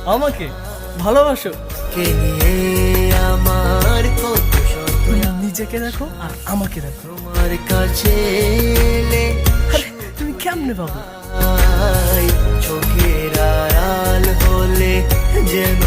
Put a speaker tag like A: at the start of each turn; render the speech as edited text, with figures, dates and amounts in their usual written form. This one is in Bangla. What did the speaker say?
A: আমাকে ভালোবাসো?
B: কে নিয়ে আমার কত শত
A: তুমি নিজেকে দেখো আর আমাকে দেখো।
B: তোমার কাছে এলে
A: আরে তুমি কেমনে পাবো?
B: চোখের আড়াল হলে যেন